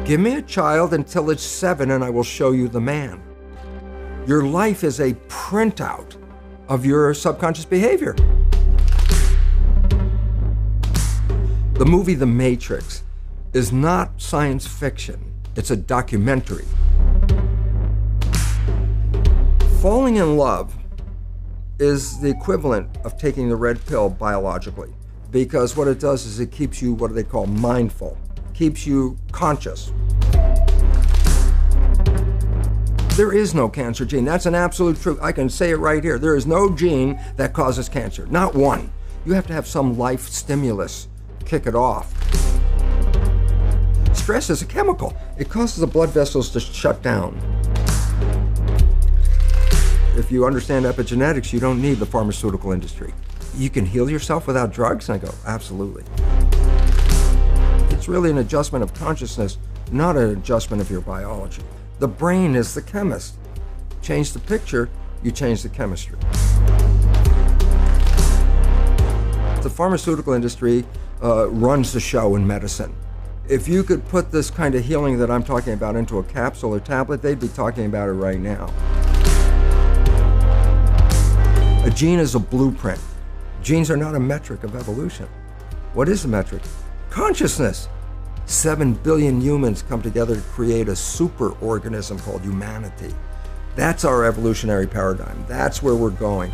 Give me a child until it's 7 and I will show you the man. Your life is a printout of your subconscious behavior. The movie The Matrix is not science fiction. It's a documentary. Falling in love is the equivalent of taking the red pill biologically, because what it does is it keeps you, what do they call, mindful, keeps you conscious. There is no cancer gene. That's an absolute truth. I can say it right here. There is no gene that causes cancer, not one. You have to have some life stimulus, kick it off. Stress is a chemical. It causes the blood vessels to shut down. If you understand epigenetics, you don't need the pharmaceutical industry. You can heal yourself without drugs? And I go, absolutely. It's really an adjustment of consciousness, not an adjustment of your biology. The brain is the chemist. Change the picture, you change the chemistry. The pharmaceutical industry runs the show in medicine. If you could put this kind of healing that I'm talking about into a capsule or tablet, they'd be talking about it right now. A gene is a blueprint. Genes are not a metric of evolution. What is a metric? Consciousness. 7 billion humans come together to create a super organism called humanity. That's our evolutionary paradigm. That's where we're going.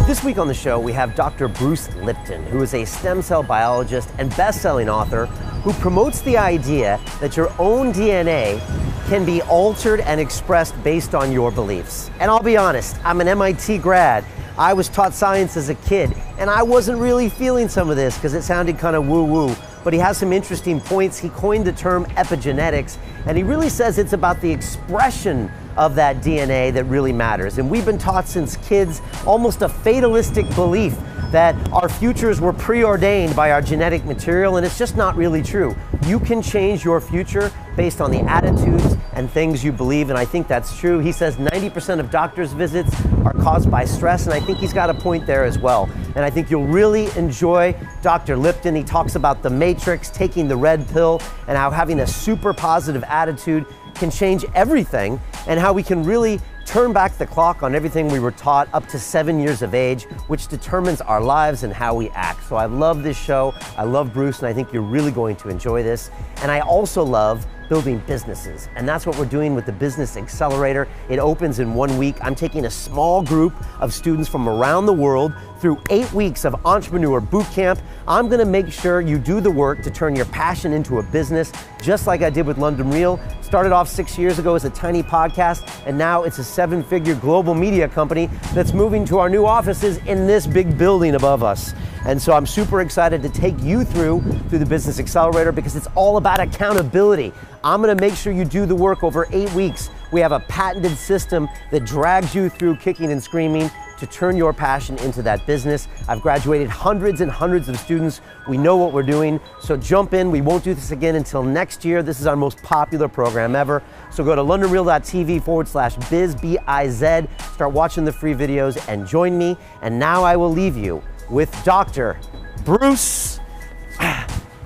This week on the show, we have Dr. Bruce Lipton, who is a stem cell biologist and best-selling author who promotes the idea that your own DNA can be altered and expressed based on your beliefs. And I'll be honest, I'm an MIT grad. I was taught science as a kid, and I wasn't really feeling some of this because it sounded kind of woo-woo. But he has some interesting points. He coined the term epigenetics, and he really says it's about the expression of that DNA that really matters. And we've been taught since kids almost a fatalistic belief that our futures were preordained by our genetic material, and it's just not really true. You can change your future based on the attitudes and things you believe, and I think that's true. He says 90% of doctor's visits are caused by stress, and I think he's got a point there as well. And I think you'll really enjoy Dr. Lipton. He talks about the matrix, taking the red pill, and how having a super positive attitude can change everything, and how we can really turn back the clock on everything we were taught up to 7 years of age, which determines our lives and how we act. So I love this show. I love Bruce, and I think you're really going to enjoy this. And I also love building businesses. And that's what we're doing with the Business Accelerator. It opens in 1 week. I'm taking a small group of students from around the world through 8 weeks of entrepreneur boot camp. I'm gonna make sure you do the work to turn your passion into a business, just like I did with London Real. Started off 6 years ago as a tiny podcast, and now it's a 7-figure global media company that's moving to our new offices in this big building above us. And so I'm super excited to take you through the Business Accelerator, because it's all about accountability. I'm gonna make sure you do the work over 8 weeks. We have a patented system that drags you through kicking and screaming to turn your passion into that business. I've graduated hundreds and hundreds of students. We know what we're doing, so jump in. We won't do this again until next year. This is our most popular program ever. So go to londonreal.tv/biz, B-I-Z, start watching the free videos and join me. And now I will leave you with Dr. Bruce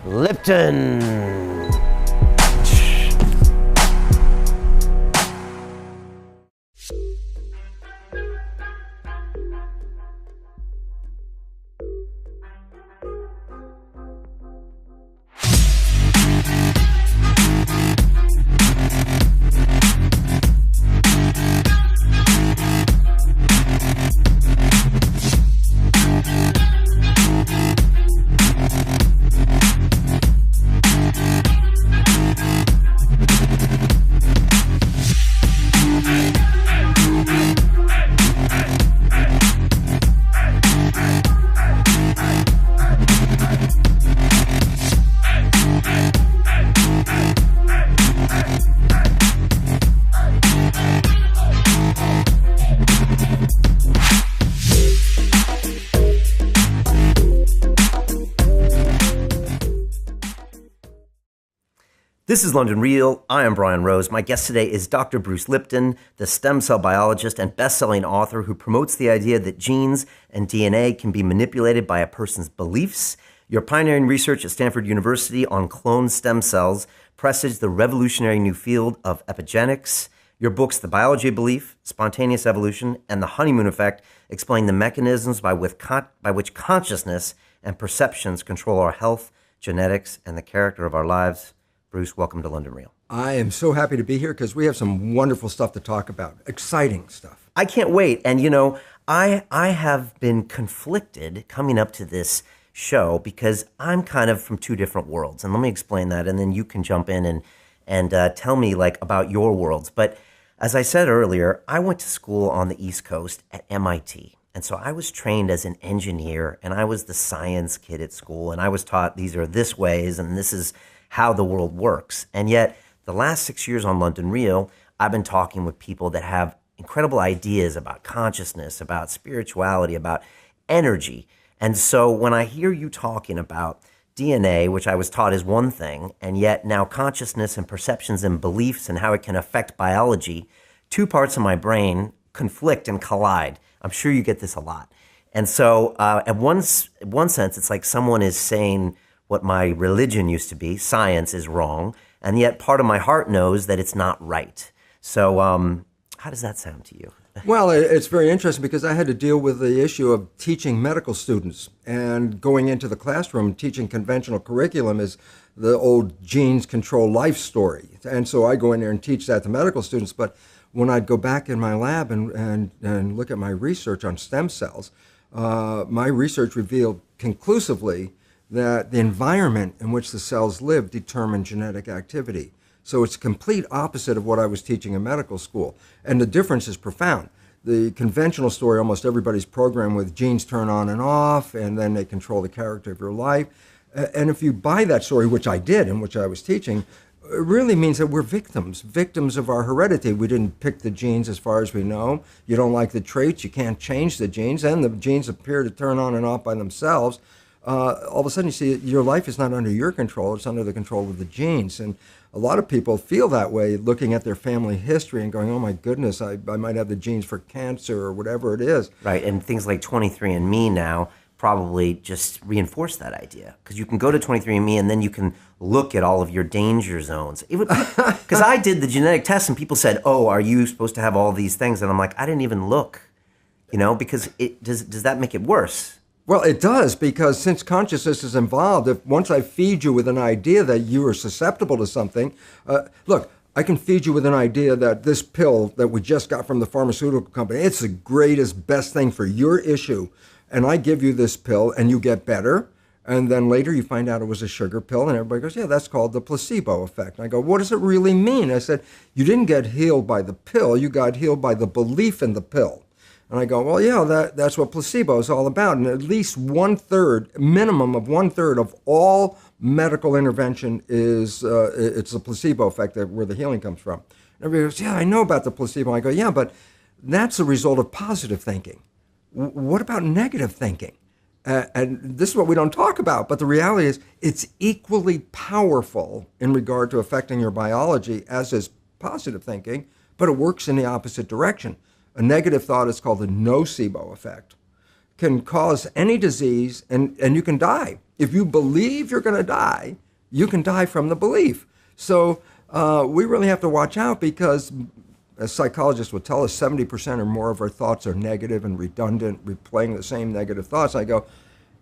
Lipton. This is London Real. I am Brian Rose. My guest today is Dr. Bruce Lipton, the stem cell biologist and best-selling author who promotes the idea that genes and DNA can be manipulated by a person's beliefs. Your pioneering research at Stanford University on cloned stem cells presages the revolutionary new field of epigenetics. Your books, The Biology of Belief, Spontaneous Evolution, and The Honeymoon Effect, explain the mechanisms by which consciousness and perceptions control our health, genetics, and the character of our lives. Bruce, welcome to London Real. I am so happy to be here because we have some wonderful stuff to talk about, exciting stuff. I can't wait. And you know, I have been conflicted coming up to this show because I'm kind of from two different worlds. And let me explain that, and then you can jump in and tell me like about your worlds. But as I said earlier, I went to school on the East Coast at MIT. And so I was trained as an engineer, and I was the science kid at school, and I was taught these are this ways, and this is how the world works. And yet, the last 6 years on London Real, I've been talking with people that have incredible ideas about consciousness, about spirituality, about energy. And so when I hear you talking about DNA, which I was taught is one thing, and yet now consciousness and perceptions and beliefs and how it can affect biology, two parts of my brain conflict and collide. I'm sure you get this a lot. And so in one sense, it's like someone is saying what my religion used to be, science, is wrong, and yet part of my heart knows that it's not right. So how does that sound to you? Well, it's very interesting because I had to deal with the issue of teaching medical students and going into the classroom, teaching conventional curriculum is the old genes control life story. And so I go in there and teach that to medical students. But when I'd go back in my lab and look at my research on stem cells, my research revealed conclusively that the environment in which the cells live determine genetic activity. So it's complete opposite of what I was teaching in medical school. And the difference is profound. The conventional story, almost everybody's programmed with genes turn on and off, and then they control the character of your life. And if you buy that story, which I did and which I was teaching, it really means that we're victims of our heredity. We didn't pick the genes as far as we know. You don't like the traits, you can't change the genes, and the genes appear to turn on and off by themselves. All of a sudden you see your life is not under your control, it's under the control of the genes. And a lot of people feel that way looking at their family history and going, oh my goodness, I might have the genes for cancer or whatever it is. Right, and things like 23andMe now probably just reinforce that idea. Because you can go to 23andMe and then you can look at all of your danger zones. Because I did the genetic test and people said, oh, are you supposed to have all these things? And I'm like, I didn't even look, because does that make it worse? Well, it does, because since consciousness is involved, if once I feed you with an idea that you are susceptible to something, look, I can feed you with an idea that this pill that we just got from the pharmaceutical company, it's the greatest, best thing for your issue. And I give you this pill and you get better. And then later you find out it was a sugar pill and everybody goes, yeah, that's called the placebo effect. And I go, what does it really mean? I said, you didn't get healed by the pill, you got healed by the belief in the pill. And I go, well, yeah, that's what placebo is all about. And at least minimum of one third of all medical intervention is, it's the placebo effect where the healing comes from. And everybody goes, yeah, I know about the placebo. I go, yeah, but that's a result of positive thinking. What about negative thinking? And this is what we don't talk about, but the reality is it's equally powerful in regard to affecting your biology as is positive thinking, but it works in the opposite direction. A negative thought is called the nocebo effect. Can cause any disease, and you can die. If you believe you're going to die, you can die from the belief. So we really have to watch out because, as psychologists would tell us, 70% or more of our thoughts are negative and redundant, replaying the same negative thoughts. I go,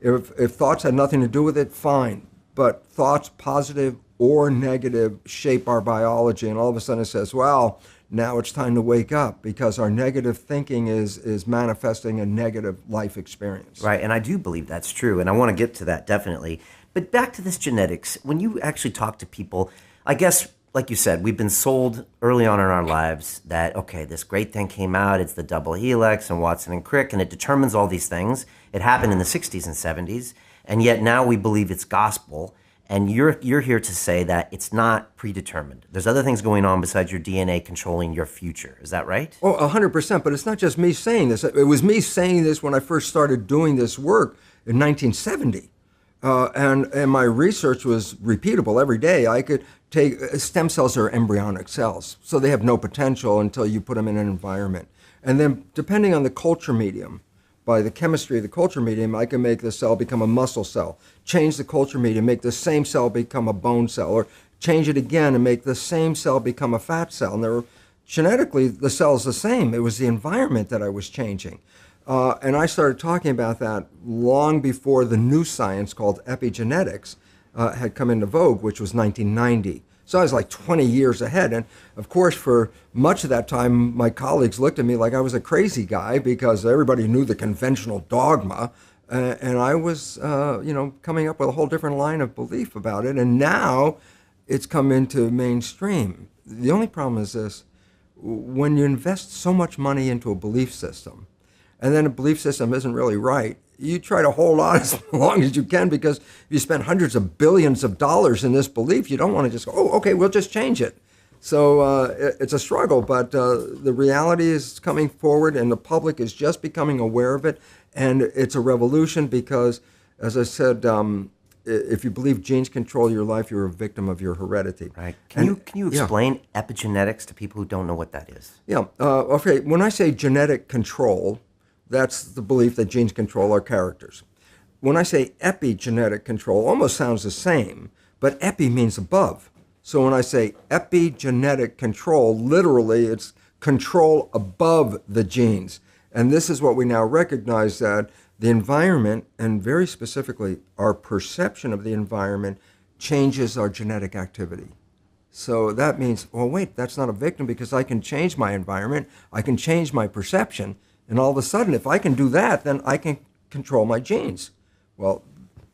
if thoughts had nothing to do with it, fine. But thoughts, positive or negative, shape our biology. And all of a sudden it says, well, now it's time to wake up because our negative thinking is manifesting a negative life experience. Right, and I do believe that's true, and I want to get to that definitely. But back to this genetics, when you actually talk to people, I guess, like you said, we've been sold early on in our lives that, okay, this great thing came out, it's the double helix and Watson and Crick, and it determines all these things. It happened in the 60s and 70s, and yet now we believe it's gospel. And you're here to say that it's not predetermined. There's other things going on besides your DNA controlling your future. Is that right? Oh, 100%. But it's not just me saying this. It was me saying this when I first started doing this work in 1970. And my research was repeatable every day. I could take stem cells are embryonic cells, so they have no potential until you put them in an environment. And then depending on the culture medium, by the chemistry of the culture medium, I can make the cell become a muscle cell, change the culture medium, make the same cell become a bone cell, or change it again and make the same cell become a fat cell. And genetically, the cell's the same. It was the environment that I was changing. And I started talking about that long before the new science called epigenetics had come into vogue, which was 1990. So I was like 20 years ahead. And of course, for much of that time, my colleagues looked at me like I was a crazy guy because everybody knew the conventional dogma. And I was, coming up with a whole different line of belief about it. And now it's come into mainstream. The only problem is this: when you invest so much money into a belief system, and then a belief system isn't really right, you try to hold on as long as you can, because if you spend hundreds of billions of dollars in this belief, you don't want to just go, oh, okay, we'll just change it. So it's a struggle, but the reality is coming forward, and the public is just becoming aware of it, and it's a revolution because, as I said, if you believe genes control your life, you're a victim of your heredity. Right. Can you explain epigenetics to people who don't know what that is? Yeah. Okay. When I say genetic control, that's the belief that genes control our characters. When I say epigenetic control, almost sounds the same, but epi means above. So when I say epigenetic control, literally it's control above the genes. And this is what we now recognize, that the environment, and very specifically our perception of the environment, changes our genetic activity. So that means, well, wait, that's not a victim, because I can change my environment, I can change my perception, and all of a sudden, if I can do that, then I can control my genes. Well,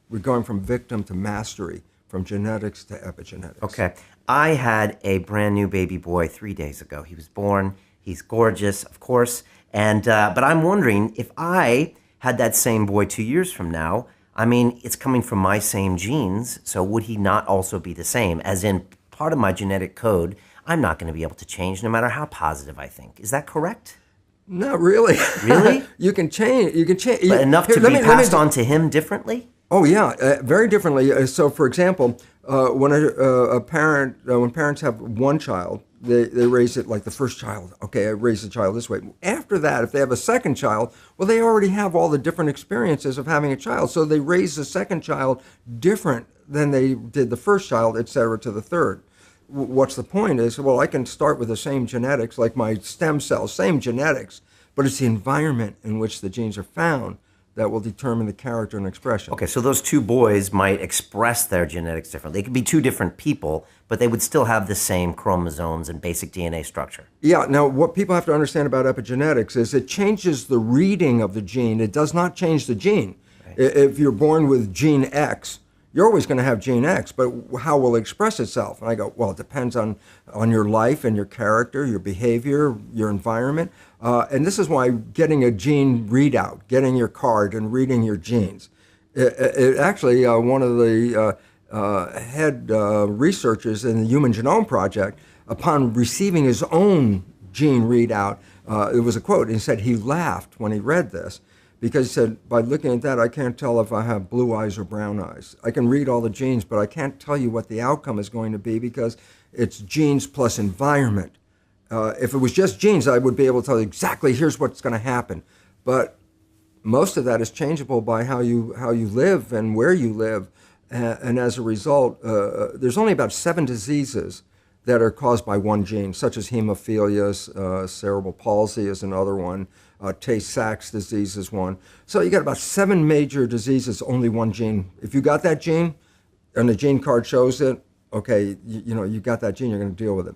we're going from victim to mastery, from genetics to epigenetics. Okay. I had a brand new baby boy 3 days ago. He was born. He's gorgeous, of course. And but I'm wondering, if I had that same boy 2 years from now, I mean, it's coming from my same genes, so would he not also be the same? As in, part of my genetic code, I'm not going to be able to change no matter how positive I think. Is that correct? Not really. Really? You can change. But enough to be passed on to him differently? Oh yeah, very differently. So, for example, when parents have one child, they raise it like the first child. Okay, I raise the child this way. After that, if they have a second child, well, they already have all the different experiences of having a child, so they raise the second child different than they did the first child, et cetera, to the third. What's the point is, well, I can start with the same genetics, like my stem cells, same genetics, but it's the environment in which the genes are found that will determine the character and expression. Okay, so those two boys might express their genetics differently. They could be two different people, but they would still have the same chromosomes and basic DNA structure. Yeah, now what people have to understand about epigenetics is it changes the reading of the gene. It does not change the gene. Right. If you're born with gene X, you're always going to have gene X, but how will it express itself? And I go, well, it depends on your life and your character, your behavior, your environment. And this is why getting a gene readout, getting your card and reading your genes, it actually, one of the head researchers in the Human Genome Project, upon receiving his own gene readout, it was a quote, and he said he laughed when he read this, because he said, by looking at that, I can't tell if I have blue eyes or brown eyes. I can read all the genes, but I can't tell you what the outcome is going to be, because it's genes plus environment. If it was just genes, I would be able to tell you exactly here's what's going to happen. But most of that is changeable by how you live and where you live. And as a result, there's only about 7 diseases that are caused by one gene, such as hemophilia, cerebral palsy is another one, Tay-Sachs disease is one. So you got about 7 major diseases, only one gene. If you got that gene and the gene card shows it, okay, you got that gene, you're going to deal with it.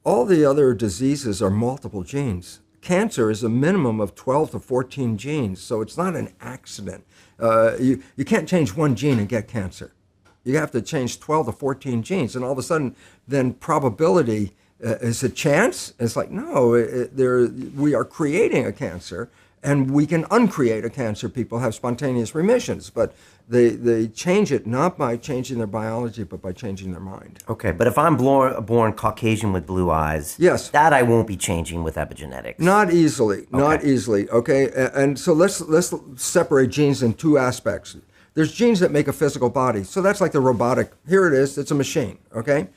All the other diseases are multiple genes. Cancer is a minimum of 12 to 14 genes, so it's not an accident. You can't change one gene and get cancer. You have to change 12 to 14 genes, and all of a sudden, then probability is a chance. It's like, no, we are creating a cancer, and we can uncreate a cancer. People have spontaneous remissions, but they change it not by changing their biology, but by changing their mind. Okay, but if I'm born Caucasian with blue eyes, yes, that I won't be changing with epigenetics. Not easily, not easily. Okay, and so let's separate genes in 2 aspects. There's genes that make a physical body. So that's like the robotic. Here it is. It's a machine, okay?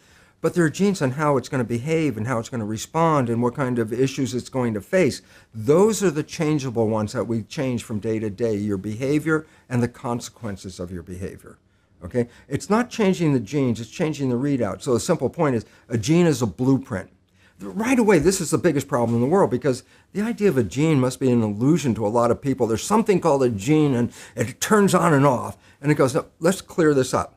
But there are genes on how it's going to behave and how it's going to respond and what kind of issues it's going to face. Those are the changeable ones that we change from day to day, your behavior and the consequences of your behavior. Okay? It's not changing the genes, it's changing the readout. So the simple point is a gene is a blueprint. Right away, this is the biggest problem in the world because the idea of a gene must be an illusion to a lot of people. There's something called a gene and it turns on and off. And it goes, no, let's clear this up.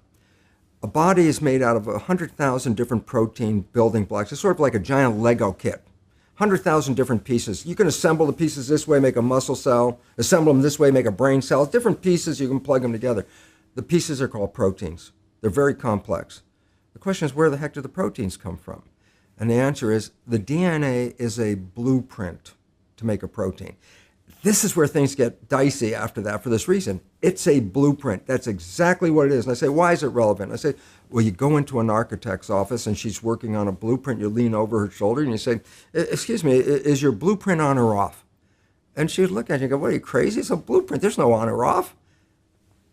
A body is made out of 100,000 different protein building blocks. It's sort of like a giant Lego kit. 100,000 different pieces. You can assemble the pieces this way, make a muscle cell, assemble them this way, make a brain cell. Different pieces, you can plug them together. The pieces are called proteins. They're very complex. The question is, where the heck do the proteins come from? And the answer is, the DNA is a blueprint to make a protein. This is where things get dicey after that for this reason. It's a blueprint. That's exactly what it is. And I say, why is it relevant? I say, well, you go into an architect's office and she's working on a blueprint. You lean over her shoulder and you say, excuse me, is your blueprint on or off? And she would look at you and go, what, are you crazy? It's a blueprint. There's no on or off.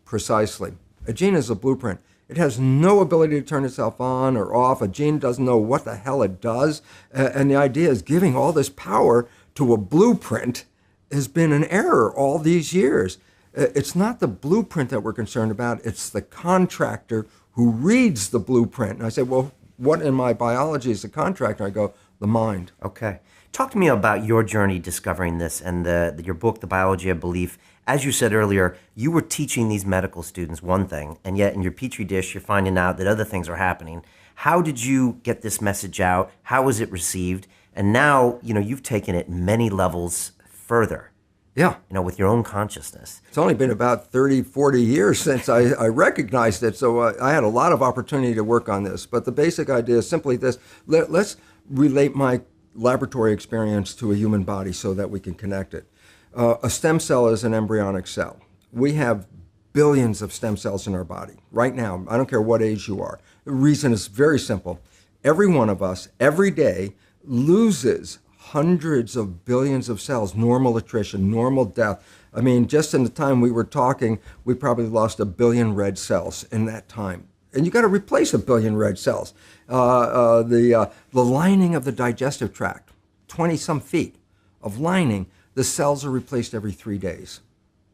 Precisely. A gene is a blueprint. It has no ability to turn itself on or off. A gene doesn't know what the hell it does. And the idea is giving all this power to a blueprint has been an error all these years. It's not the blueprint that we're concerned about. It's the contractor who reads the blueprint. And I say, well, what in my biology is the contractor? I go, the mind. Okay. Talk to me about your journey discovering this and your book, The Biology of Belief. As you said earlier, you were teaching these medical students one thing, and yet in your petri dish, you're finding out that other things are happening. How did you get this message out? How was it received? And now, you've taken it many levels further. Yeah. With your own consciousness. It's only been about 30, 40 years since I recognized it, so I had a lot of opportunity to work on this. But the basic idea is simply this. Let's relate my laboratory experience to a human body so that we can connect it. A stem cell is an embryonic cell. We have billions of stem cells in our body right now. I don't care what age you are. The reason is very simple. Every one of us, every day, loses hundreds of billions of cells, normal attrition, normal death. I mean, just in the time we were talking, we probably lost 1 billion red cells in that time. And you got to replace 1 billion red cells. The lining of the digestive tract, 20-some feet of lining, the cells are replaced every 3 days.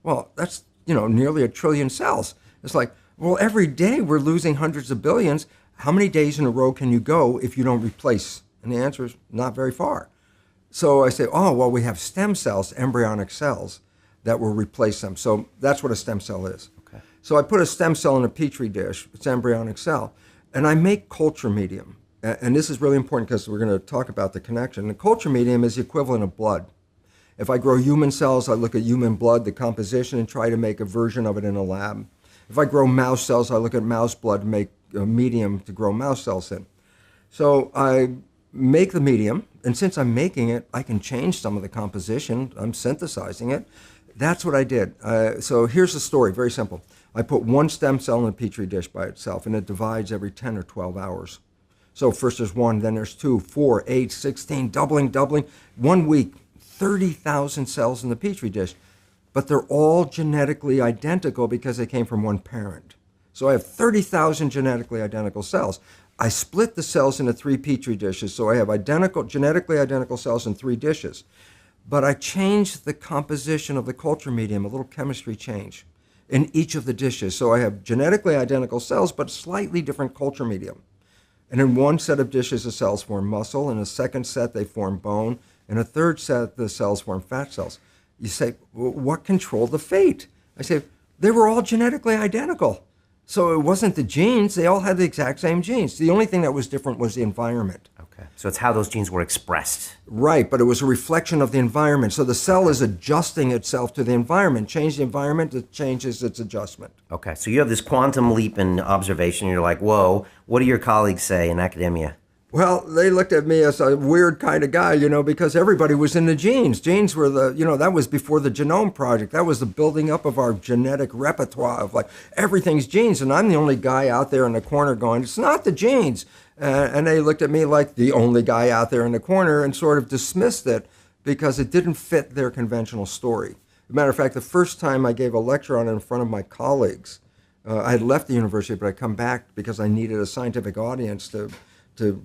Well, that's, nearly 1 trillion cells. It's like, well, every day we're losing hundreds of billions. How many days in a row can you go if you don't replace? And the answer is not very far. So I say, oh, well, we have stem cells, embryonic cells, that will replace them. So that's what a stem cell is. Okay. So I put a stem cell in a petri dish, it's an embryonic cell, and I make culture medium. And this is really important because we're going to talk about the connection. The culture medium is the equivalent of blood. If I grow human cells, I look at human blood, the composition, and try to make a version of it in a lab. If I grow mouse cells, I look at mouse blood and make a medium to grow mouse cells in. So I make the medium, and since I'm making it, I can change some of the composition. I'm synthesizing it. That's what I did. So here's the story, very simple. I put one stem cell in a petri dish by itself, and it divides every 10 or 12 hours. So first there's 1, then there's 2, 4, 8, 16, doubling. 1 week, 30,000 cells in the petri dish. But they're all genetically identical because they came from one parent. So I have 30,000 genetically identical cells. I split the cells into 3 petri dishes, so I have genetically identical cells in 3 dishes. But I changed the composition of the culture medium, a little chemistry change, in each of the dishes. So I have genetically identical cells, but slightly different culture medium. And in one set of dishes, the cells form muscle. In a second set, they form bone. In a third set, the cells form fat cells. You say, well, what controlled the fate? I say, they were all genetically identical. So it wasn't the genes. They all had the exact same genes. The only thing that was different was the environment. Okay. So it's how those genes were expressed. Right, but it was a reflection of the environment. So the cell is adjusting itself to the environment. Change the environment, it changes its adjustment. Okay, so you have this quantum leap in observation. You're like, whoa, what do your colleagues say in academia? Well, they looked at me as a weird kind of guy, because everybody was in the genes. Genes were that was before the Genome Project. That was the building up of our genetic repertoire of everything's genes. And I'm the only guy out there in the corner going, it's not the genes. And they looked at me like the only guy out there in the corner and sort of dismissed it because it didn't fit their conventional story. It matter of fact, the first time I gave a lecture on it in front of my colleagues, I had left the university, but I come back because I needed a scientific audience to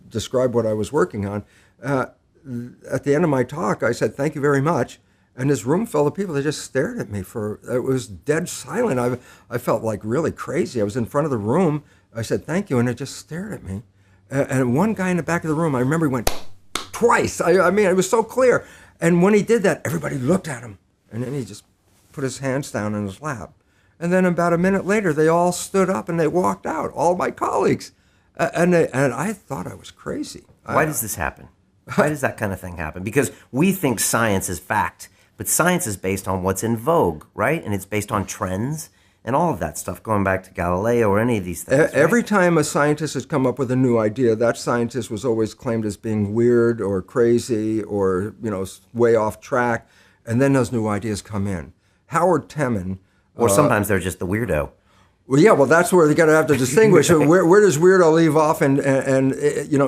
describe what I was working on. At the end of my talk, I said, "Thank you very much." And this room full of people, they just stared at me it was dead silent. I felt like really crazy. I was in front of the room. I said, "Thank you," and they just stared at me. And one guy in the back of the room, I remember he went twice. I mean, it was so clear. And when he did that, everybody looked at him. And then he just put his hands down in his lap. And then about a minute later, they all stood up and they walked out, all my colleagues. And I thought I was crazy. Why does this happen? Why does that kind of thing happen? Because we think science is fact, but science is based on what's in vogue, right? And it's based on trends and all of that stuff, going back to Galileo or any of these things. Every time a scientist has come up with a new idea, that scientist was always claimed as being weird or crazy or, way off track. And then those new ideas come in. Howard Temin. Or sometimes they're just the weirdo. Well, yeah, that's where you got to have to distinguish. Where does weirdo leave off and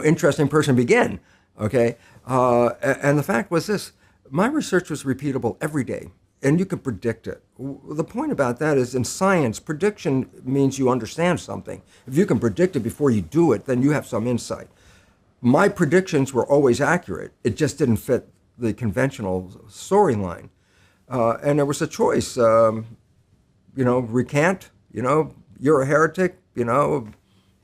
interesting person begin? Okay? And the fact was this. My research was repeatable every day, and you could predict it. The point about that is in science, prediction means you understand something. If you can predict it before you do it, then you have some insight. My predictions were always accurate. It just didn't fit the conventional storyline. And there was a choice, recant, you're a heretic,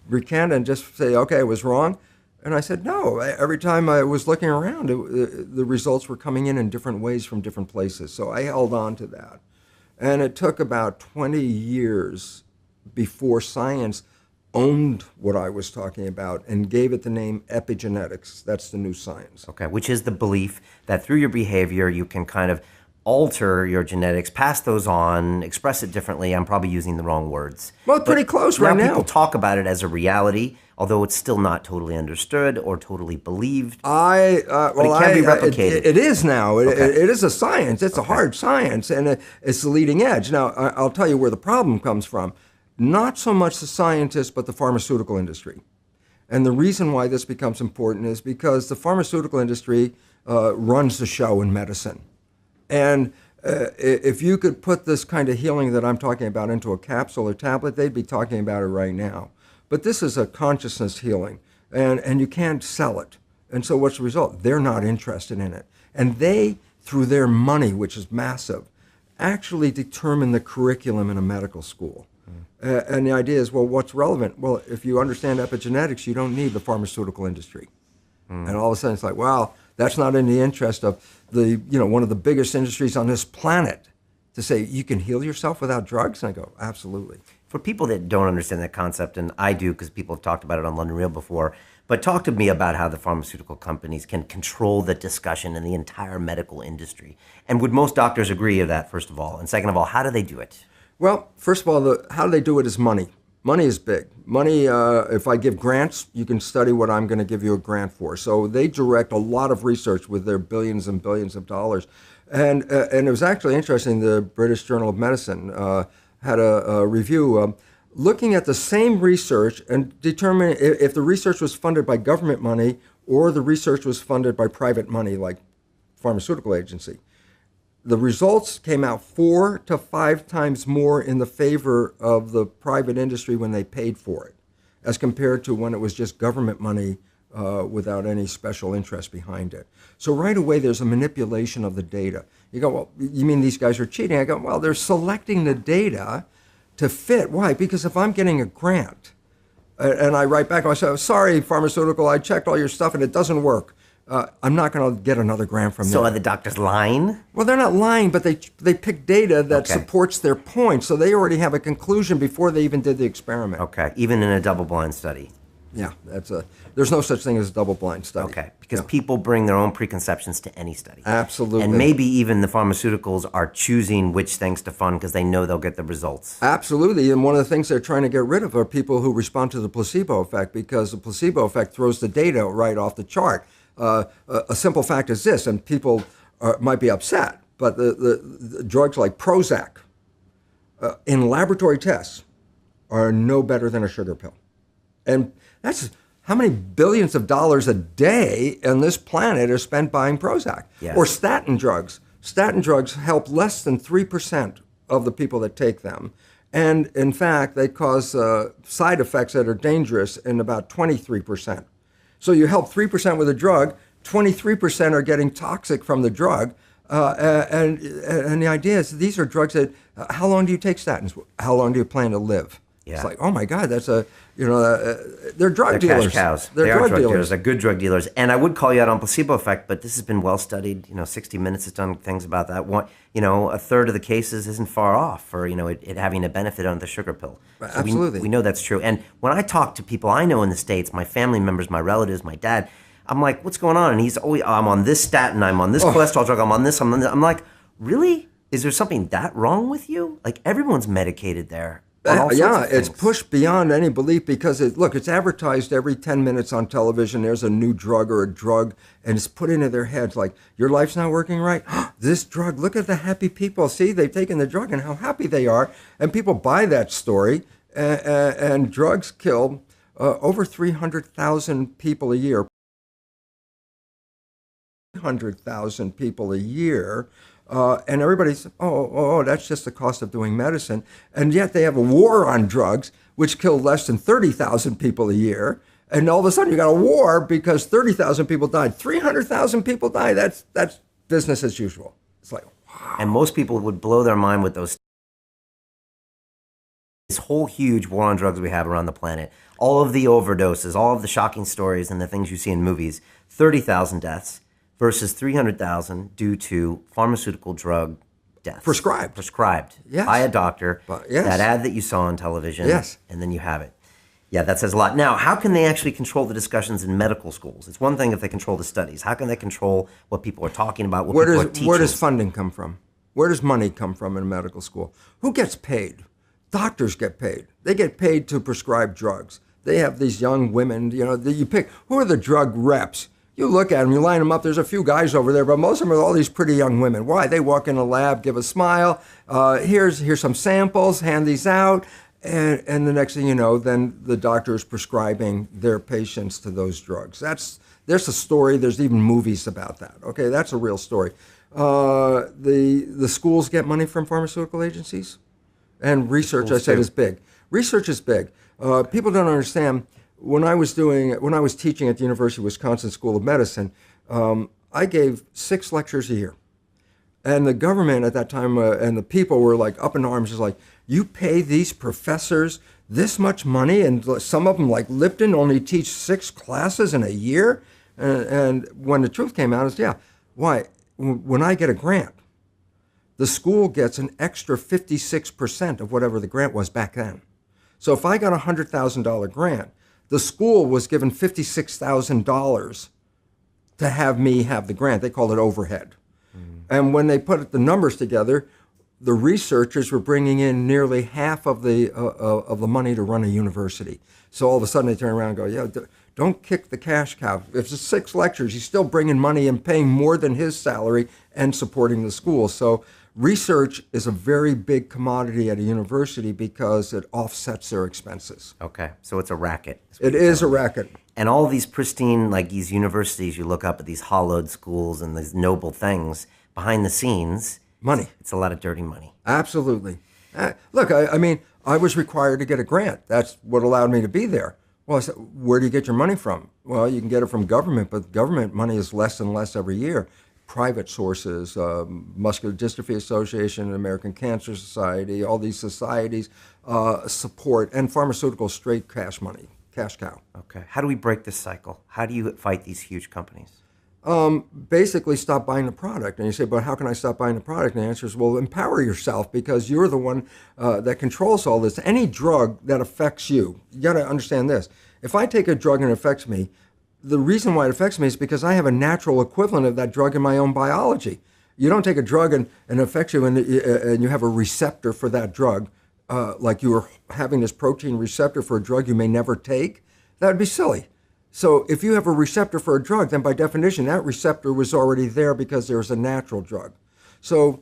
recant and just say, okay, I was wrong. And I said, no. Every time I was looking around, the results were coming in different ways from different places. So I held on to that. And it took about 20 years before science owned what I was talking about and gave it the name epigenetics. That's the new science. Okay, which is the belief that through your behavior, you can kind of alter your genetics, pass those on, express it differently. I'm probably using the wrong words. Well, pretty close right now. People talk about it as a reality, although it's still not totally understood or totally believed. But it can be replicated. It is now. Okay. It is a science. It's a hard science, and it's the leading edge. Now, I'll tell you where the problem comes from. Not so much the scientists, but the pharmaceutical industry. And the reason why this becomes important is because the pharmaceutical industry runs the show in medicine. And if you could put this kind of healing that I'm talking about into a capsule or tablet, they'd be talking about it right now. But this is a consciousness healing, and you can't sell it. And so what's the result? They're not interested in it. And they, through their money, which is massive, actually determine the curriculum in a medical school. And the idea is, well, what's relevant? Well, if you understand epigenetics, you don't need the pharmaceutical industry. And all of a sudden it's like, wow, that's not in the interest of one of the biggest industries on this planet to say you can heal yourself without drugs. And I go, absolutely. For people that don't understand that concept, and I do because people have talked about it on London Real before, but talk to me about how the pharmaceutical companies can control the discussion in the entire medical industry. And would most doctors agree with that, first of all? And second of all, how do they do it? Well, first of all, how they do it is money. Money is big. Money, if I give grants, you can study what I'm going to give you a grant for. So they direct a lot of research with their billions and billions of dollars. And it was actually interesting, the British Journal of Medicine had a review looking at the same research and determining if the research was funded by government money or the research was funded by private money like pharmaceutical agency. The results came out 4 to 5 times more in the favor of the private industry when they paid for it, as compared to when it was just government money without any special interest behind it. So right away, there's a manipulation of the data. You go, well, you mean these guys are cheating? I go, well, they're selecting the data to fit. Why? Because if I'm getting a grant and I write back, I say, sorry, pharmaceutical, I checked all your stuff and it doesn't work. I'm not going to get another grant from them. So are the doctors lying? Well, they're not lying, but they pick data that supports their point. So they already have a conclusion before they even did the experiment. Okay, even in a double-blind study. Yeah, there's no such thing as a double-blind study. Okay, because people bring their own preconceptions to any study. Absolutely. And maybe even the pharmaceuticals are choosing which things to fund because they know they'll get the results. Absolutely, and one of the things they're trying to get rid of are people who respond to the placebo effect, because the placebo effect throws the data right off the chart. A simple fact is this, and people might be upset, but the drugs like Prozac in laboratory tests are no better than a sugar pill. And that's how many billions of dollars a day on this planet are spent buying Prozac. Yes. Or statin drugs. Statin drugs help less than 3% of the people that take them. And in fact, they cause side effects that are dangerous in about 23%. So you help 3% with a drug, 23% are getting toxic from the drug. And the idea is these are drugs that, how long do you take statins? How long do you plan to live? Yeah. It's like, oh my God, that's they're drug dealers. Cash cows. They're they are drug dealers. They're good drug dealers. And I would call you out on placebo effect, but this has been well studied. 60 Minutes has done things about that. A third of the cases isn't far off for, it having a benefit on the sugar pill. So Absolutely. We know that's true. And when I talk to people I know in the States, my family members, my relatives, my dad, I'm like, what's going on? And he's always, I'm on this statin, I'm on this cholesterol drug, I'm on this, I'm on this. I'm like, really? Is there something that wrong with you? Like, everyone's medicated there. Yeah, it's pushed beyond any belief because it's advertised every 10 minutes on television. There's a new drug or a drug, and it's put into their heads like, your life's not working right. This drug, look at the happy people. See, they've taken the drug and how happy they are. And people buy that story, and drugs kill over 300,000 people a year. 300,000 people a year. And everybody's, that's just the cost of doing medicine. And yet they have a war on drugs, which kill less than 30,000 people a year. And all of a sudden you got a war because 30,000 people died. 300,000 people die. That's business as usual. It's like, wow. And most people would blow their mind with this whole huge war on drugs we have around the planet. All of the overdoses, all of the shocking stories and the things you see in movies. 30,000 deaths. Versus 300,000 due to pharmaceutical drug deaths. Prescribed. Yes. By a doctor. Yes. That ad that you saw on television. Yes. And then you have it. Yeah, that says a lot. Now, how can they actually control the discussions in medical schools? It's one thing if they control the studies. How can they control what people are talking about, what people are teaching? Where does funding come from? Where does money come from in a medical school? Who gets paid? Doctors get paid. They get paid to prescribe drugs. They have these young women, you pick, who are the drug reps? You look at them, you line them up, there's a few guys over there, but most of them are all these pretty young women. Why? They walk in a lab, give a smile, here's some samples, hand these out, and the next thing you know, then the doctor is prescribing their patients to those drugs. There's a story, there's even movies about that. Okay, that's a real story. The schools get money from pharmaceutical agencies, and research, I said, is big. Research is big. People don't understand. When I was teaching at the University of Wisconsin School of Medicine, I gave 6 lectures a year. And the government at that time and the people were like up in arms, just like, you pay these professors this much money, and some of them like Lipton only teach 6 classes in a year? And when the truth came out, why? When I get a grant, the school gets an extra 56% of whatever the grant was back then. So if I got a $100,000 grant, the school was given $56,000 to have me have the grant. They called it overhead. And when they put the numbers together, the researchers were bringing in nearly half of the money to run a university. So all of a sudden they turn around and go, don't kick the cash cow. If it's 6 lectures, he's still bringing money and paying more than his salary and supporting the school. So research is a very big commodity at a university because it offsets their expenses. Okay, so it's a racket. It is a racket. And all these pristine, like these universities, you look up at these hollowed schools and these noble things, behind the scenes, money. It's a lot of dirty money. Absolutely. Look, I was required to get a grant. That's what allowed me to be there. Well, I said, where do you get your money from? Well, you can get it from government, but government money is less and less every year. Private sources, Muscular Dystrophy Association, American Cancer Society, all these societies support, and pharmaceutical straight cash money, cash cow. Okay. How do we break this cycle? How do you fight these huge companies? Basically stop buying the product. And you say, but how can I stop buying the product? And the answer is, well, empower yourself because you're the one that controls all this. Any drug that affects you got to understand this. If I take a drug and it affects me, the reason why it affects me is because I have a natural equivalent of that drug in my own biology. You don't take a drug and it affects you and you have a receptor for that drug, like you are having this protein receptor for a drug you may never take. That would be silly. So if you have a receptor for a drug, then by definition, that receptor was already there because there's a natural drug. So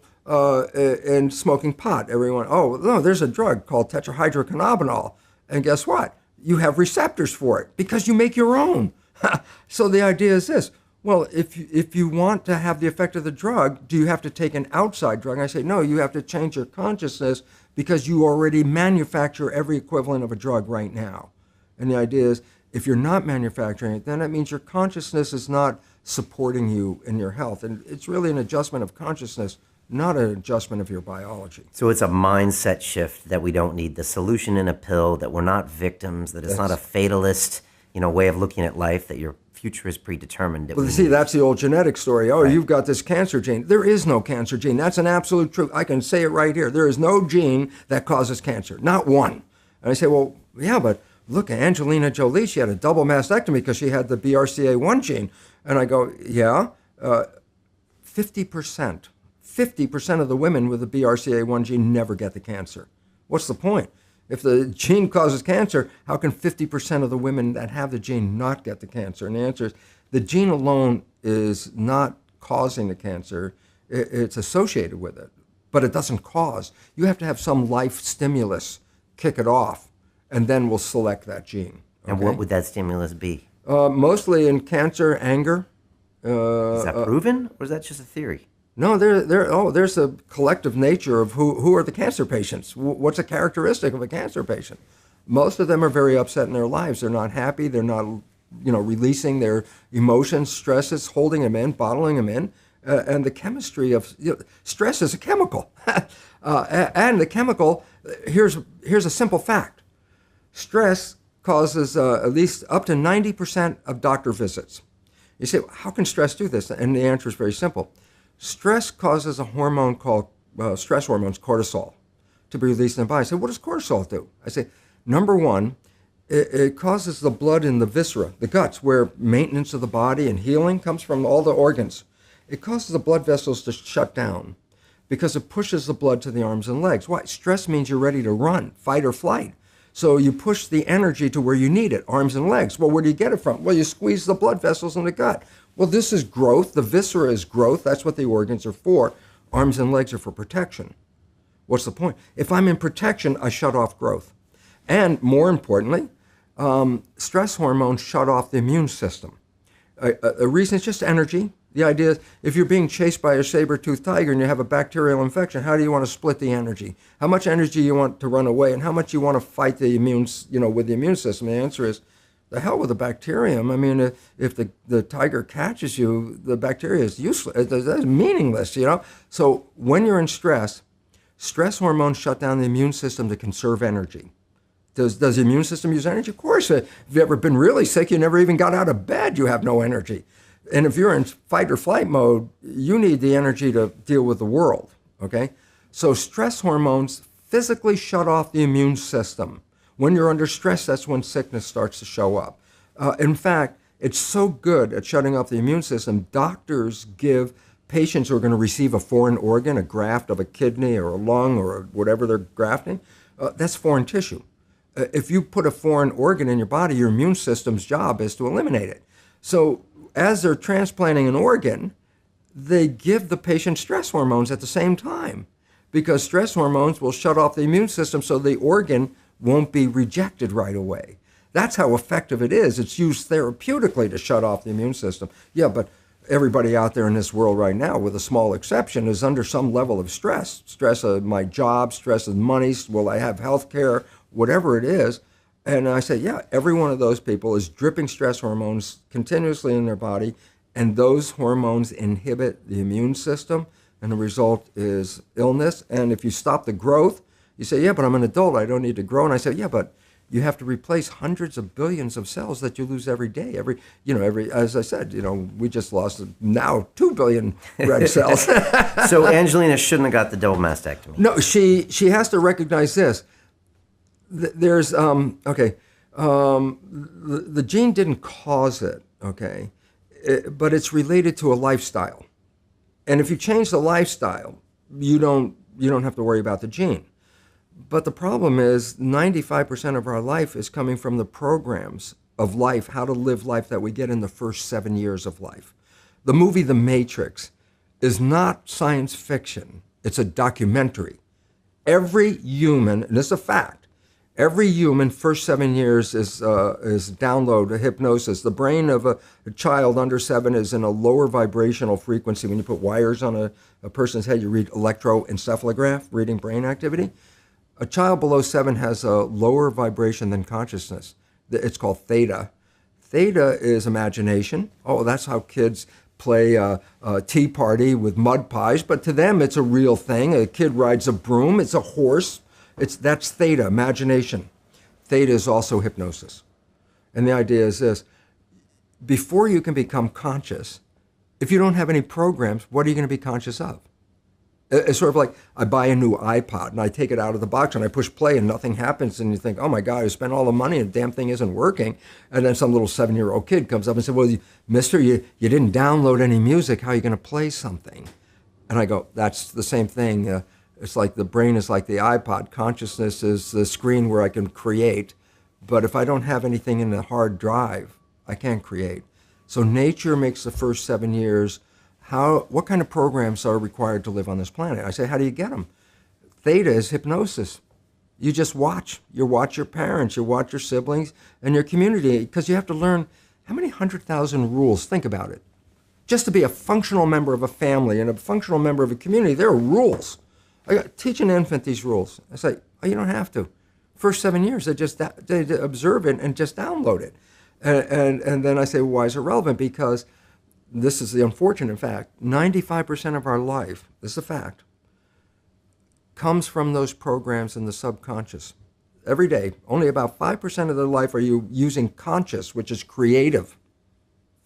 in smoking pot, everyone, oh, no, there's a drug called tetrahydrocannabinol. And guess what? You have receptors for it because you make your own. So the idea is this. Well, if you want to have the effect of the drug, do you have to take an outside drug? And I say, no, you have to change your consciousness because you already manufacture every equivalent of a drug right now. And the idea is, if you're not manufacturing it, then that means your consciousness is not supporting you in your health. And it's really an adjustment of consciousness, not an adjustment of your biology. So it's a mindset shift that we don't need the solution in a pill, that we're not victims, that it's not a fatalist, way of looking at life, that your future is predetermined. Well, see, that's the old genetic story. Oh, right. You've got this cancer gene. There is no cancer gene. That's an absolute truth. I can say it right here. There is no gene that causes cancer, not one. And I say, well, yeah, but look, Angelina Jolie, she had a double mastectomy because she had the BRCA1 gene. And I go, yeah, 50% of the women with the BRCA1 gene never get the cancer. What's the point? If the gene causes cancer, how can 50% of the women that have the gene not get the cancer? And the answer is the gene alone is not causing the cancer. It's associated with it, but it doesn't cause. You have to have some life stimulus kick it off, and then we'll select that gene. Okay? And what would that stimulus be? Mostly in cancer, anger. Is that proven, or is that just a theory? No, there's a collective nature of who are the cancer patients. What's a characteristic of a cancer patient? Most of them are very upset in their lives. They're not happy. They're not, releasing their emotions, stresses, holding them in, bottling them in. And the chemistry of stress is a chemical. And the chemical, here's a simple fact. Stress causes at least up to 90% of doctor visits. You say, how can stress do this? And the answer is very simple. Stress causes a hormone called stress hormones, cortisol, to be released in the body. I say, what does cortisol do? I say, number one, it causes the blood in the viscera, the guts, where maintenance of the body and healing comes from all the organs. It causes the blood vessels to shut down because it pushes the blood to the arms and legs. Why? Stress means you're ready to run, fight or flight. So you push the energy to where you need it, arms and legs. Well, where do you get it from? Well, you squeeze the blood vessels in the gut. Well, this is growth. The viscera is growth. That's what the organs are for. Arms and legs are for protection. What's the point? If I'm in protection, I shut off growth. And more importantly, stress hormones shut off the immune system. A reason is just energy. The idea is if you're being chased by a saber-toothed tiger and you have a bacterial infection, how do you want to split the energy? How much energy you want to run away and how much you want to fight the with the immune system? The answer is the hell with the bacterium. I mean, if the tiger catches you, the bacteria is useless. It's meaningless, So when you're in stress hormones shut down the immune system to conserve energy. Does the immune system use energy? Of course. If you've ever been really sick, you never even got out of bed, you have no energy. And if you're in fight or flight mode, you need the energy to deal with the world, okay? So stress hormones physically shut off the immune system. When you're under stress, that's when sickness starts to show up. In fact, it's so good at shutting off the immune system, doctors give patients who are going to receive a foreign organ, a graft of a kidney or a lung or whatever they're grafting, that's foreign tissue. If you put a foreign organ in your body, your immune system's job is to eliminate it. So as they're transplanting an organ, they give the patient stress hormones at the same time because stress hormones will shut off the immune system so the organ won't be rejected right away. That's how effective it is. It's used therapeutically to shut off the immune system. Yeah, but everybody out there in this world right now, with a small exception, is under some level of stress. Stress of my job, stress of money, will I have health care, whatever it is. And I say, yeah, every one of those people is dripping stress hormones continuously in their body, and those hormones inhibit the immune system, and the result is illness. And if you stop the growth, you say, yeah, but I'm an adult, I don't need to grow. And I say, yeah, but you have to replace hundreds of billions of cells that you lose every day. As I said, we just lost now 2 billion red cells. So Angelina shouldn't have got the double mastectomy. No, she has to recognize this. There's, the gene didn't cause it, okay, but it's related to a lifestyle. And if you change the lifestyle, you don't have to worry about the gene. But the problem is 95% of our life is coming from the programs of life, how to live life that we get in the first 7 years of life. The movie The Matrix is not science fiction. It's a documentary. Every human, and this is a fact, Every human, first 7 years is download a hypnosis. The brain of a child under 7 is in a lower vibrational frequency. When you put wires on a person's head, you read electroencephalograph, reading brain activity. A child below 7 has a lower vibration than consciousness. It's called theta. Theta is imagination. Oh, that's how kids play a tea party with mud pies, but to them it's a real thing. A kid rides a broom, it's a horse. That's theta, imagination. Theta is also hypnosis. And the idea is this: before you can become conscious, if you don't have any programs, what are you going to be conscious of? It's sort of like I buy a new iPod and I take it out of the box and I push play and nothing happens, and you think, oh my God, I spent all the money and the damn thing isn't working. And then some little 7-year-old kid comes up and says, well, mister, you didn't download any music. How are you going to play something? And I go, that's the same thing. It's like the brain is like the iPod. Consciousness is the screen where I can create. But if I don't have anything in the hard drive, I can't create. So nature makes the first 7 years. What kind of programs are required to live on this planet? I say, how do you get them? Theta is hypnosis. You just watch. You watch your parents, you watch your siblings, and your community, because you have to learn how many 100,000 rules. Think about it. Just to be a functional member of a family and a functional member of a community, there are rules. Teach an infant these rules. I say, oh, you don't have to. First 7 years, they observe it and just download it. And then I say, well, why is it relevant? Because this is the unfortunate fact. 95% of our life, this is a fact, comes from those programs in the subconscious. Every day, only about 5% of their life are you using conscious, which is creative.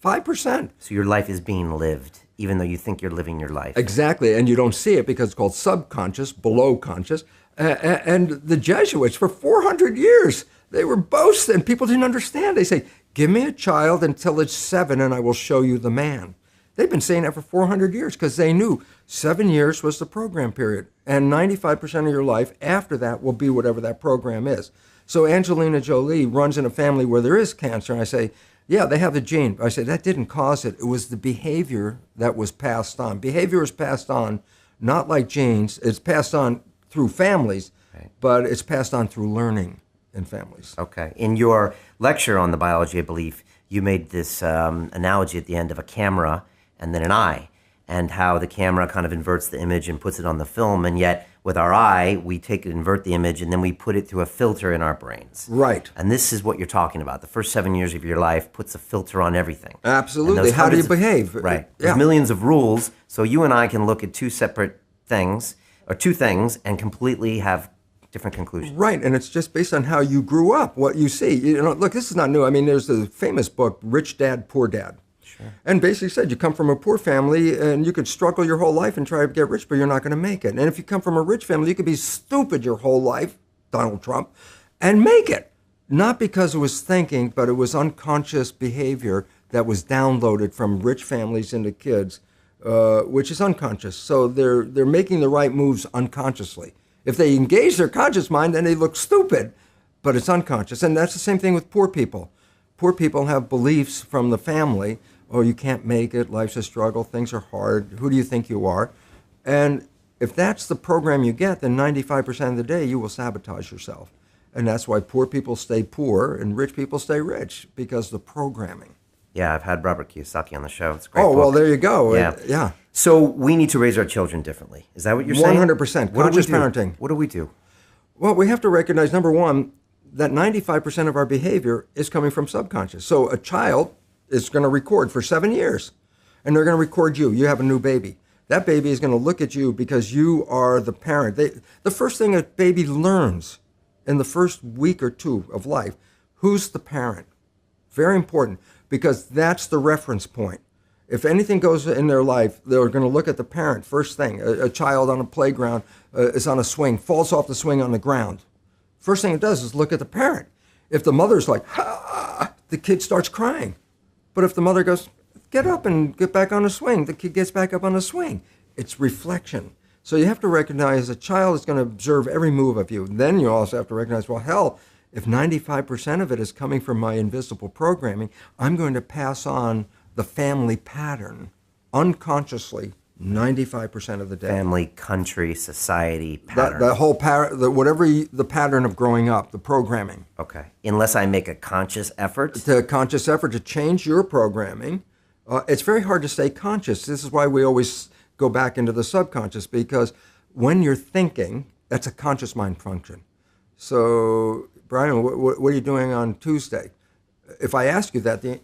5%. So your life is being lived, even though you think you're living your life. Exactly, and you don't see it because it's called subconscious, below conscious. And the Jesuits, for 400 years, they were boasting. People didn't understand. They say, give me a child until it's 7 and I will show you the man. They've been saying that for 400 years because they knew 7 years was the program period. And 95% of your life after that will be whatever that program is. So Angelina Jolie runs in a family where there is cancer. And I say, yeah, they have the gene. I say, that didn't cause it. It was the behavior that was passed on. Behavior is passed on, not like genes. It's passed on through families, right, but it's passed on through learning in families. Okay. In your lecture on the biology of belief, you made this analogy at the end of a camera and then an eye, and how the camera kind of inverts the image and puts it on the film, and yet with our eye, we invert the image, and then we put it through a filter in our brains. Right. And this is what you're talking about. The first 7 years of your life puts a filter on everything. Absolutely. How do you behave? Right. There's millions of rules, so you and I can look at two separate things, or two things, and completely have different conclusions. Right, and it's just based on how you grew up, what you see. You know, look, this is not new. I mean, there's the famous book, Rich Dad, Poor Dad. Sure. And basically said you come from a poor family and you could struggle your whole life and try to get rich, but you're not going to make it. And if you come from a rich family, you could be stupid your whole life, Donald Trump, and make it. Not because it was thinking, but it was unconscious behavior that was downloaded from rich families into kids, which is unconscious. So they're making the right moves unconsciously. If they engage their conscious mind, then they look stupid, but it's unconscious. And that's the same thing with poor people. Poor people have beliefs from the family. Oh, you can't make it, life's a struggle, things are hard, who do you think you are? And if that's the program you get, then 95% of the day you will sabotage yourself. And that's why poor people stay poor and rich people stay rich, because the programming. Yeah, I've had Robert Kiyosaki on the show. It's a great book. Well, there you go. Yeah. Yeah. So we need to raise our children differently. Is that what you're saying? 100%. Conscious parenting. What do we do? Well, we have to recognize, number one, that 95% of our behavior is coming from subconscious. So a child is going to record for 7 years, and they're going to record you. You have a new baby. That baby is going to look at you because you are the parent. The first thing a baby learns in the first week or two of life, who's the parent? Very important, because that's the reference point. If anything goes in their life, they're going to look at the parent first thing. A child on a playground is on a swing, falls off the swing on the ground. First thing it does is look at the parent. If the mother's like, ah, the kid starts crying. But if the mother goes, get up and get back on the swing, the kid gets back up on the swing. It's reflection. So you have to recognize a child is going to observe every move of you. Then you also have to recognize, well, hell, if 95% of it is coming from my invisible programming, I'm going to pass on the family pattern unconsciously 95% of the day. Family, country, society, pattern. The whole the pattern of growing up, the programming. Okay. Unless I make a conscious effort. The conscious effort to change your programming. It's very hard to stay conscious. This is why we always go back into the subconscious, because when you're thinking, that's a conscious mind function. So, Brian, what are you doing on Tuesday? If I ask you that, the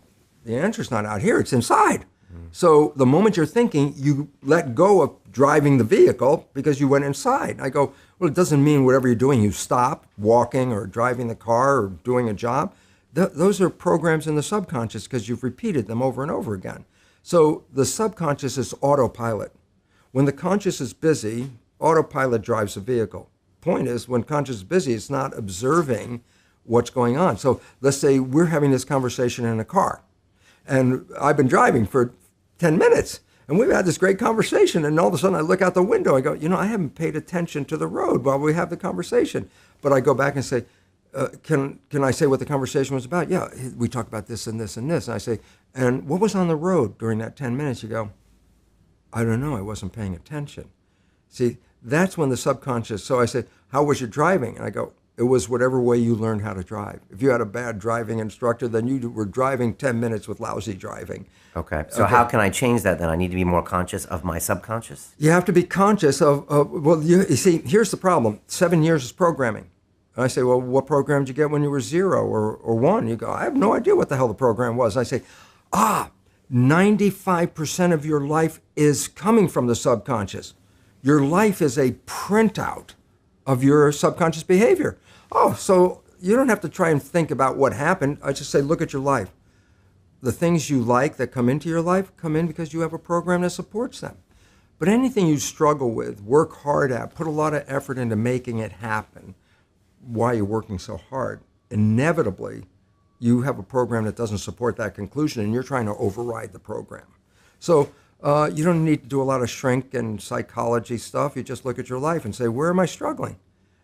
answer's not out here, it's inside. So the moment you're thinking, you let go of driving the vehicle because you went inside. I go, well, it doesn't mean whatever you're doing, you stop walking or driving the car or doing a job. Those are programs in the subconscious because you've repeated them over and over again. So the subconscious is autopilot. When the conscious is busy, autopilot drives the vehicle. Point is, when conscious is busy, it's not observing what's going on. So let's say we're having this conversation in a car, and I've been driving for 10 minutes, and we've had this great conversation, and all of a sudden I look out the window, I go, I haven't paid attention to the road while we have the conversation. But I go back and say, can I say what the conversation was about? Yeah, we talked about this and this and this. And I say, and what was on the road during that 10 minutes? You go, I don't know, I wasn't paying attention. See, that's when the subconscious, so I say, how was your driving? And I go, it was whatever way you learned how to drive. If you had a bad driving instructor, then you were driving 10 minutes with lousy driving. Okay. So how can I change that then? I need to be more conscious of my subconscious? You have to be conscious of you see, here's the problem. 7 years is programming. And I say, well, what program did you get when you were 0 or 1? You go, I have no idea what the hell the program was. I say, 95% of your life is coming from the subconscious. Your life is a printout of your subconscious behavior. Oh, so you don't have to try and think about what happened. I just say, look at your life. The things you like that come into your life come in because you have a program that supports them. But anything you struggle with, work hard at, put a lot of effort into making it happen, why you're working so hard, inevitably you have a program that doesn't support that conclusion, and you're trying to override the program. So you don't need to do a lot of shrink and psychology stuff. You just look at your life and say, where am I struggling?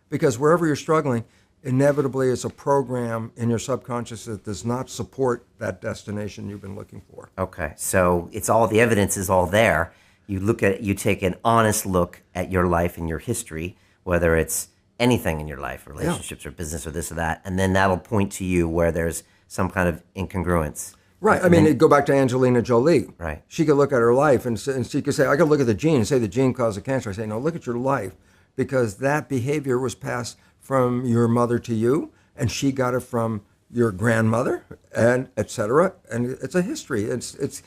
Because wherever you're struggling, inevitably it's a program in your subconscious that does not support that destination you've been looking for. Okay, so it's all, the evidence is all there. You take an honest look at your life and your history, whether it's anything in your life, relationships or business or this or that, and then that'll point to you where there's some kind of incongruence. Right. I mean, go back to Angelina Jolie. Right. She could look at her life and she could say, I could look at the gene and say the gene caused the cancer. I say, no, look at your life, because that behavior was passed from your mother to you, and she got it from your grandmother, and et cetera. And it's a history. It's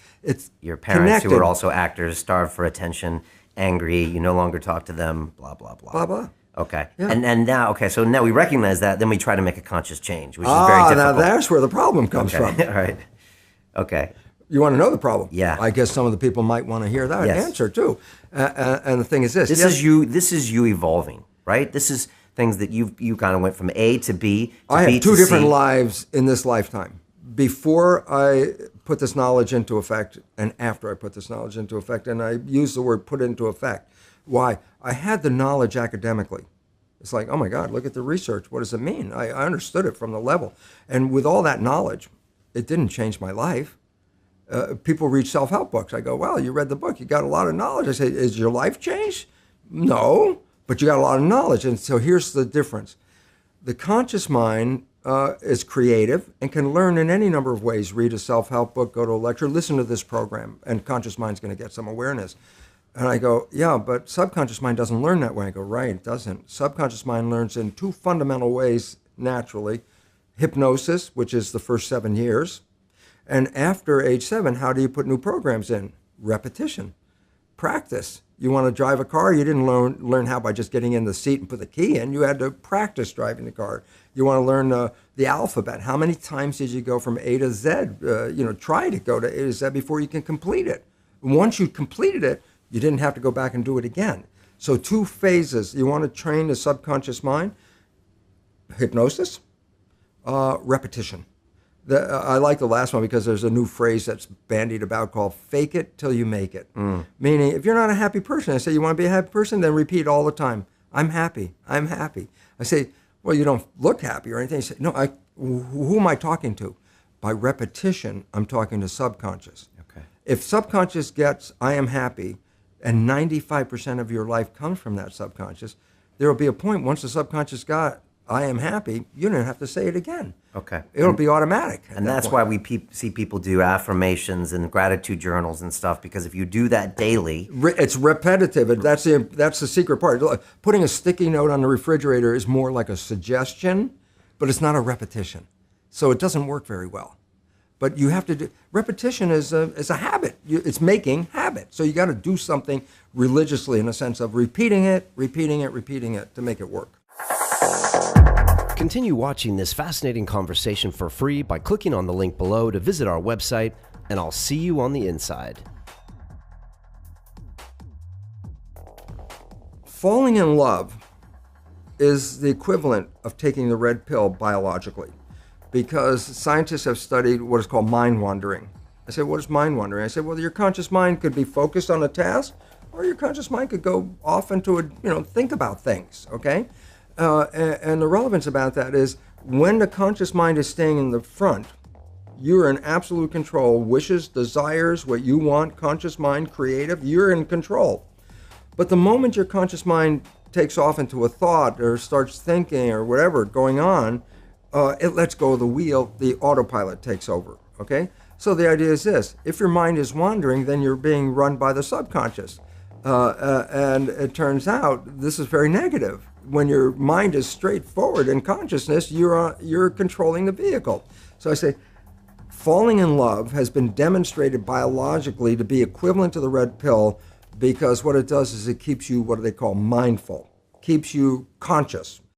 your parents connected. Who were also actors, starved for attention, angry, you no longer talk to them, blah, blah, blah. Blah, blah. Okay. Yeah. And now, okay, so now we recognize that, then we try to make a conscious change, which is very difficult. Now that's where the problem comes from. All right. Okay. You want to know the problem? Yeah. I guess some of the people might want to hear that answer too. And the thing is this. This is you evolving, right? This is things that you kind of went from A to B to I B have 2 to different C. lives in this lifetime. Before I put this knowledge into effect and after I put this knowledge into effect, and I use the word put into effect. Why? I had the knowledge academically. It's like, oh my God, look at the research. What does it mean? I understood it from the level. And with all that knowledge, it didn't change my life. People read self-help books. I go, well, you read the book. You got a lot of knowledge. I say, is your life changed? No, but you got a lot of knowledge. And so here's the difference. The conscious mind is creative and can learn in any number of ways. Read a self-help book, go to a lecture, listen to this program, and conscious mind's going to get some awareness. And I go, yeah, but subconscious mind doesn't learn that way. I go, right, it doesn't. Subconscious mind learns in 2 fundamental ways naturally. Hypnosis, which is the first 7 years. And after age 7, how do you put new programs in? Repetition. Practice. You want to drive a car, you didn't learn how by just getting in the seat and put the key in. You had to practice driving the car. You want to learn the alphabet. How many times did you go from A to Z? Try to go to A to Z before you can complete it. Once you completed it, you didn't have to go back and do it again. So 2 phases. You want to train the subconscious mind. Hypnosis, repetition. I like the last one because there's a new phrase that's bandied about called fake it till you make it. Meaning, if you're not a happy person, I say, you want to be a happy person? Then repeat all the time, I'm happy, I'm happy. I say, well, you don't look happy or anything. You say, no, who am I talking to? By repetition, I'm talking to subconscious. Okay. If subconscious gets, I am happy, and 95% of your life comes from that subconscious, there will be a point once the subconscious got, I am happy, you don't have to say it again. Okay. It'll be automatic. And that's why we see people do affirmations and gratitude journals and stuff, because if you do that daily... It's repetitive. And that's the secret part. Putting a sticky note on the refrigerator is more like a suggestion, but it's not a repetition. So it doesn't work very well. But you have to do... Repetition is a habit. It's making habit. So you got to do something religiously in a sense of repeating it to make it work. Continue watching this fascinating conversation for free by clicking on the link below to visit our website, and I'll see you on the inside. Falling in love is the equivalent of taking the red pill biologically, because scientists have studied what is called mind wandering. I said, what is mind wandering? I said, well, your conscious mind could be focused on a task, or your conscious mind could go off into think about things, okay? And the relevance about that is when the conscious mind is staying in the front, you're in absolute control. Wishes, desires, what you want, conscious mind, creative, you're in control. But the moment your conscious mind takes off into a thought or starts thinking or whatever going on, it lets go of the wheel, the autopilot takes over, okay? So the idea is this: if your mind is wandering, then you're being run by the subconscious. And it turns out this is very negative. When your mind is straightforward in consciousness, you're controlling the vehicle. So I say, falling in love has been demonstrated biologically to be equivalent to the red pill, because what it does is it keeps you what they call mindful, keeps you conscious.